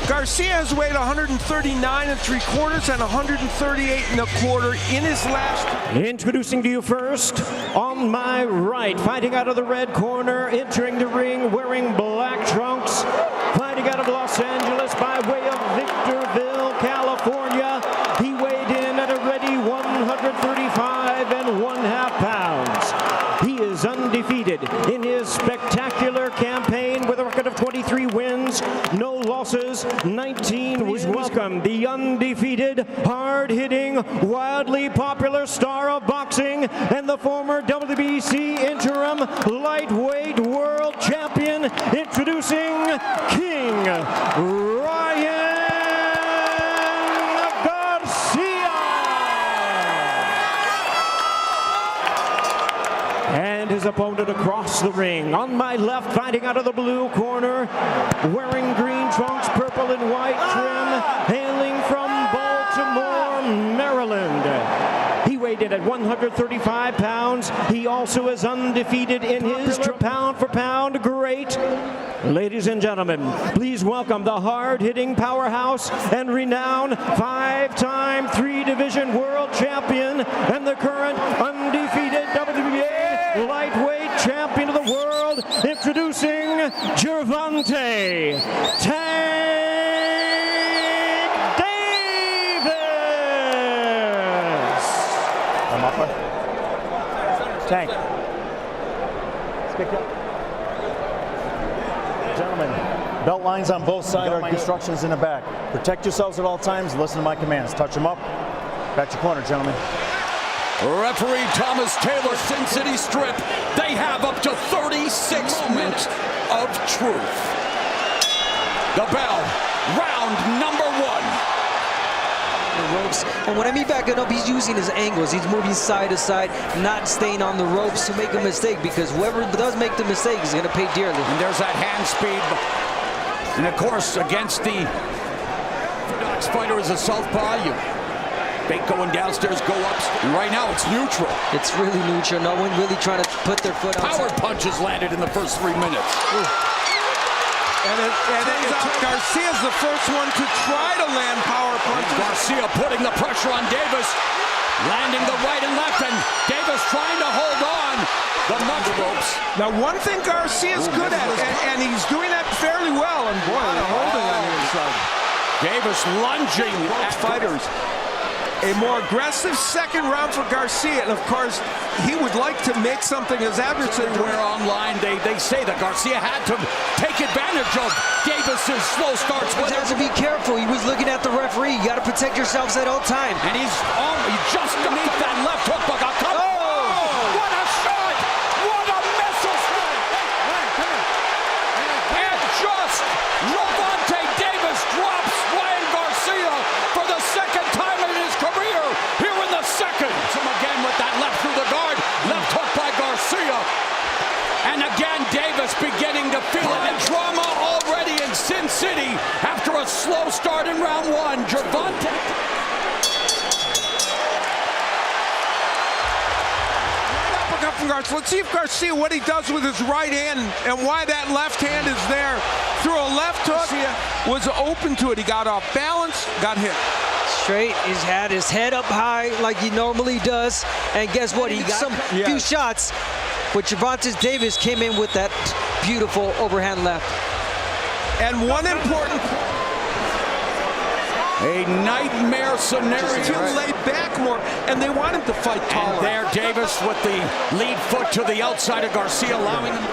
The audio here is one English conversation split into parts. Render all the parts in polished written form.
Garcia has weighed 139 3/4 and 138 1/4 in his last. Introducing to you first, on my right, fighting out of the red corner, entering the ring wearing black trunks, fighting out of Los Angeles by way of Victorville, California. He weighed in at a ready 135 1/2 pounds. He is undefeated in his spectacular campaign with a record of 23 wins, no losses, 19 wins. Welcome the undefeated, hard-hitting, wildly popular star of boxing and the former WBC interim lightweight world champion, introducing King Ryan Garcia. And his opponent across the ring. On my left, fighting out of the blue corner, wearing green trunks, purple and white trim, hailing from Baltimore, Maryland. He weighed in at 135 pounds. He also is undefeated in his pound for pound great. Ladies and gentlemen, please welcome the hard-hitting powerhouse and renowned five-time three-division world champion and the current undefeated WBA lightweight champion of the world, introducing Gervonta Davis. Come up. Tank. Stick up. Gentlemen, belt lines on both sides. Our instructions in the back. Protect yourselves at all times. Listen to my commands. Touch them up. Back to corner, gentlemen. Referee Thomas Taylor, Sin City Strip. They have up to 36 moments of truth. The bell, round number 1. The ropes, and when I mean backing up, he's using his angles. He's moving side to side, not staying on the ropes to make a mistake, because whoever does make the mistake is going to pay dearly. And there's that hand speed. And of course, against the orthodox fighter is a southpaw. You fake going downstairs, go up. And right now, it's neutral. It's really neutral. No one really trying to put their foot outside. Power punches landed in the first 3 minutes. And Garcia's the first one to try to land power punches. Garcia putting the pressure on Davis, landing the right and left, and Davis trying to hold on the nudge ropes. Now, one thing Garcia's good at, and he's doing that fairly well, and boy, holding on the inside. Davis lunging at fighters. A more aggressive second round for Garcia, and of course, he would like to make something his adversary. Where online they say that Garcia had to take advantage of Davis's slow starts. He has to be careful. He was looking at the referee. You got to protect yourselves at all times. And he just beneath that left hook. But what a shot! What a missile strike! And just Gervonta Davis drops Ryan Garcia for the second time in his career here in the second. Him again with that left through the guard. Left hook by Garcia. And again, Davis beginning to feel it. And drama already in Sin City after a slow start in round 1. Gervonta. Let's see if Garcia, what he does with his right hand and why that left hand is there. Through a left hook, was open to it. He got off balance, got hit. Straight, he's had his head up high like he normally does. And guess what? He got some few shots. But Gervonta Davis came in with that beautiful overhand left. And one important... A nightmare scenario. To lay back more, and they want him to fight taller. And there, Davis with the lead foot to the outside of Garcia, allowing him.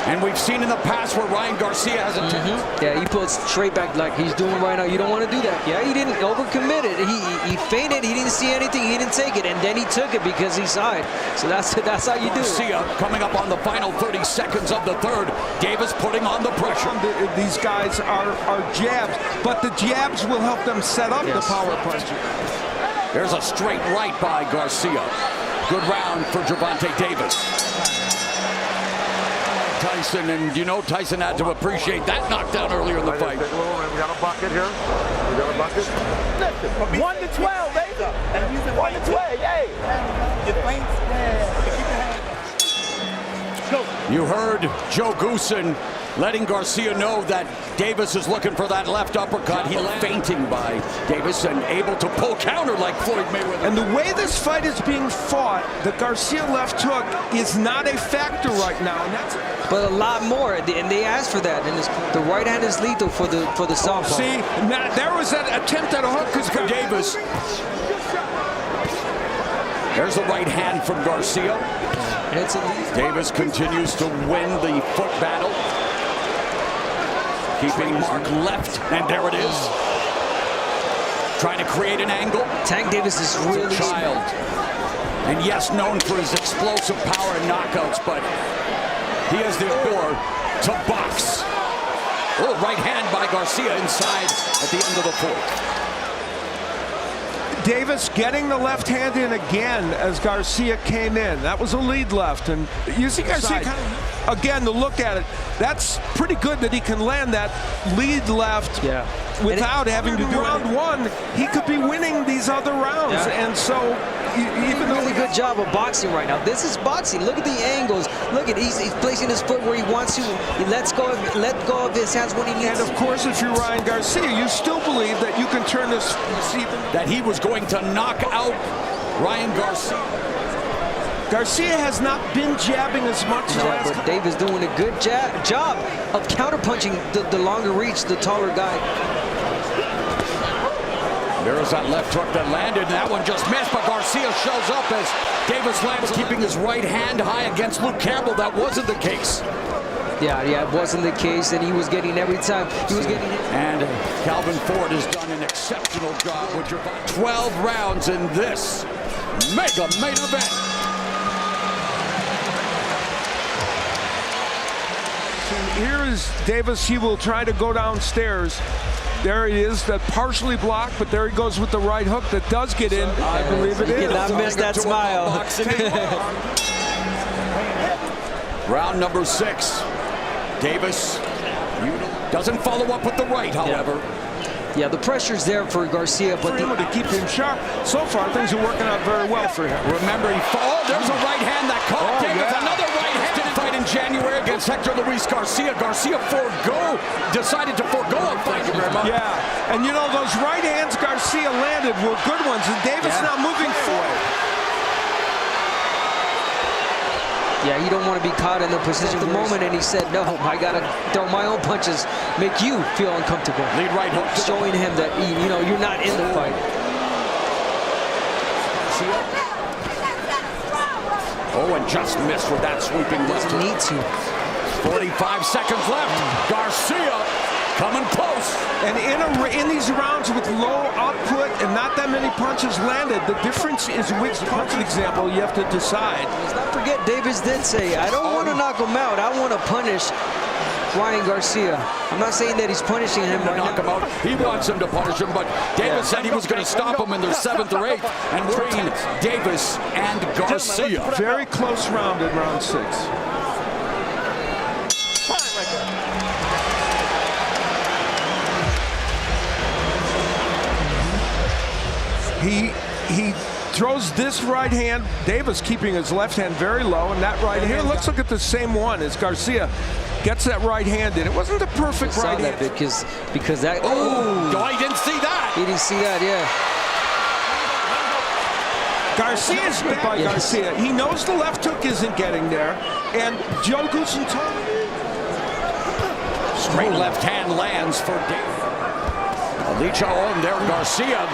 And we've seen in the past where Ryan Garcia has attempted. Yeah, he pulled straight back like he's doing right now. You don't want to do that. Yeah, he didn't overcommit it. He feinted. He didn't see anything. He didn't take it, and then he took it because he saw it. So that's how you do it. Garcia coming up on the final 30 seconds of the third. Davis putting on the pressure. These guys are jabs, but the jabs will help them set up the power punch. There's a straight right by Garcia. Good round for Gervonta Davis. Tyson, and you know Tyson had to appreciate that knockdown earlier in the fight. We got a bucket here. We got a bucket. 1 to 12, baby. 1 to 12, yay. You heard Joe Goosen letting Garcia know that Davis is looking for that left uppercut. He fainting by Davis and able to pull counter like Floyd Mayweather. And the way this fight is being fought, the Garcia left hook is not a factor right now. And that's but a lot more, and they asked for that. And the right hand is lethal for the southpaw. See, now, there was that attempt at a hook because Davis. There's the right hand from Garcia. Davis continues to win the foot battle. Keeping Mark left, and there it is. Trying to create an angle. Tank Davis is really child. And yes, known for his explosive power and knockouts, but he has the ability to box. Oh, right hand by Garcia inside at the end of the fourth. Davis getting the left hand in again as Garcia came in. That was a lead left, and you see Garcia again to look at it. That's pretty good that he can land that lead left without having to do round one. He could be winning these other rounds, and so even though really good job of boxing right now. This is boxing. Look at the angles. Look at he's placing his foot where he wants to. He let go of his hands when he needs. And of course, if you're Ryan Garcia, you still believe that you can turn this that he was going to knock out Ryan Garcia. Garcia has not been jabbing as much as but Davis doing a good job of counterpunching the longer reach, the taller guy. There's that left hook that landed, and that one just missed, but Garcia shows up as Davis lands, keeping his right hand high against Luke Campbell. That wasn't the case. Yeah, it wasn't the case, and he was getting every time. He was getting it. And Calvin Ford has done an exceptional job with your 12 rounds in this mega main event. Here is Davis. He will try to go downstairs. There he is, that partially blocked, but there he goes with the right hook that does get in. I believe it is. You cannot miss that smile. Round number 6. Davis doesn't follow up with the right, however. Yeah, the pressure's there for Garcia, but to keep him sharp. So far, things are working out very well for him. Remember, there's a right hand that caught Davis. Another right-handed fight in January against Hector Luis Garcia. Garcia decided to forego a fight. Thank you very much. Yeah, and you know, those right hands Garcia landed were good ones, and Davis now moving forward. Yeah, you don't want to be caught in the position at the moment, and he said, no, I got to throw my own punches, make you feel uncomfortable. Lead right hook. Showing him that, you know, you're not in the fight. Oh, and just missed with that sweeping left. Doesn't need to. 45 seconds left. Garcia coming close. And in these rounds with low output and not that many punches landed, the difference is which punch example you have to decide. Let's not forget, Davis did say, I don't want to knock him out. I want to punish Ryan Garcia. I'm not saying that he's punishing him right knock him out. He wants him to punish him, but Davis said he was going to stop him in their 7th or 8th and train Davis and Garcia. Very close round in round 6. He throws this right hand, Davis keeping his left hand very low, and that right hand. Let's look at the same one as Garcia gets that right hand in. It wasn't a perfect right hand. Because that. Oh, I didn't see that. He didn't see that, yeah. Garcia's hit by Garcia. He knows the left hook isn't getting there, and Joe Goosen told him. Straight left hand lands for Davis. Alicia on there, Garcia.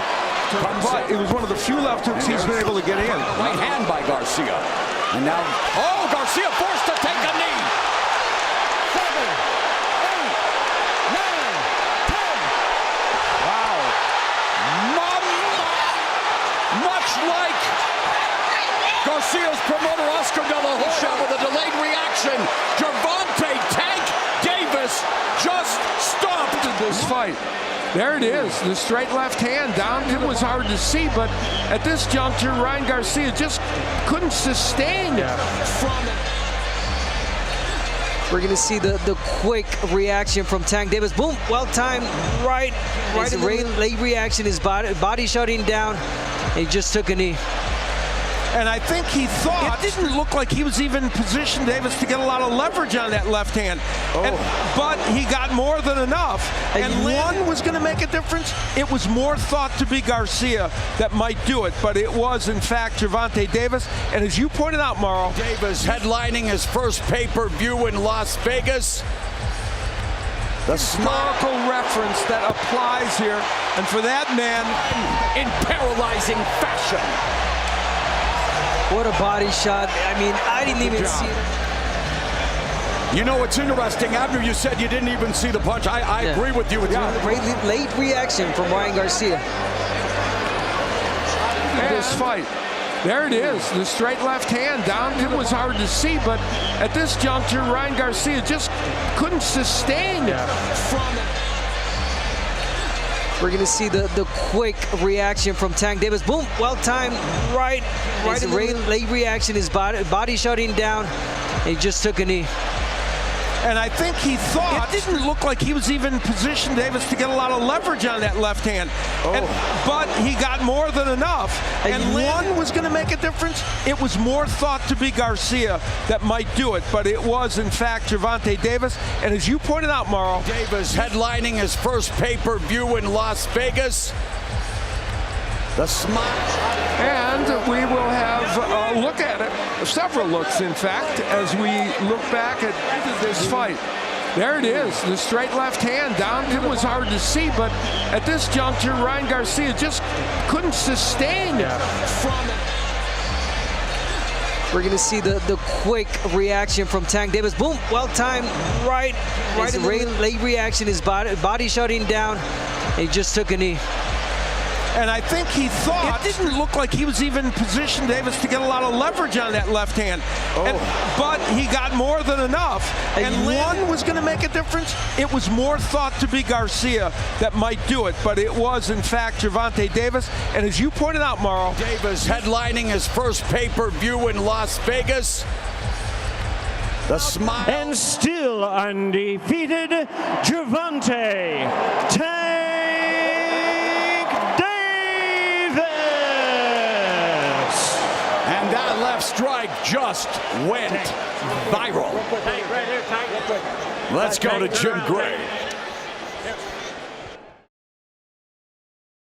But it was one of the few left hooks he's been able to get in. Right hand by Garcia. And now, Garcia forced to take a knee. 7, 8, 9, 10. Wow. Much like Garcia's promoter, Oscar De La Hoya, with a delayed reaction, Gervonta Tank Davis just stopped this fight. There it is, the straight left hand down. It was hard to see, but at this juncture, Ryan Garcia just couldn't sustain from it. We're going to see the quick reaction from Tank Davis. Boom, well timed, right in the late reaction. His body shutting down. He just took a knee. And I think he thought it didn't look like he was even positioned, Davis, to get a lot of leverage on that left hand. But he got more than enough. And one was going to make a difference. It was more thought to be Garcia that might do it, but it was, in fact, Gervonta Davis. And as you pointed out, Mauro, Davis headlining his first pay-per-view in Las Vegas. The historical reference that applies here. And for that man, in paralyzing fashion. What a body shot. I mean, I didn't even see it. You know, it's interesting. Abner, you said you didn't even see the punch. I agree with you. Late reaction from Ryan Garcia. This fight. There it is, the straight left hand down. It was hard to see, but at this juncture, Ryan Garcia just couldn't sustain from it. We're going to see the quick reaction from Tank Davis. Boom, well timed, right in the late reaction. His body shutting down. He just took a knee. And I think he thought it didn't look like he was even positioned, Davis, to get a lot of leverage on that left hand. But he got more than enough. And one was going to make a difference. It was more thought to be Garcia that might do it, but it was, in fact, Gervonta Davis. And as you pointed out, Mauro, Davis headlining his first pay-per-view in Las Vegas. The smile. And we will have a look at it, several looks, in fact, as we look back at this fight. There it is, the straight left hand down. It was hard to see, but at this juncture, Ryan Garcia just couldn't sustain from it. We're going to see the quick reaction from Tank Davis. Boom, well timed, right in the late reaction. His body shutting down. He just took a knee. And I think he thought it didn't look like he was even positioned, Davis, to get a lot of leverage on that left hand. But he got more than enough. And one was going to make a difference. It was more thought to be Garcia that might do it, but it was, in fact, Gervonta Davis. And as you pointed out, Mauro, Davis headlining his first pay-per-view in Las Vegas. The smile. And still undefeated, Gervonta Tank Davis. And that left strike just went viral. Let's go to Jim Gray.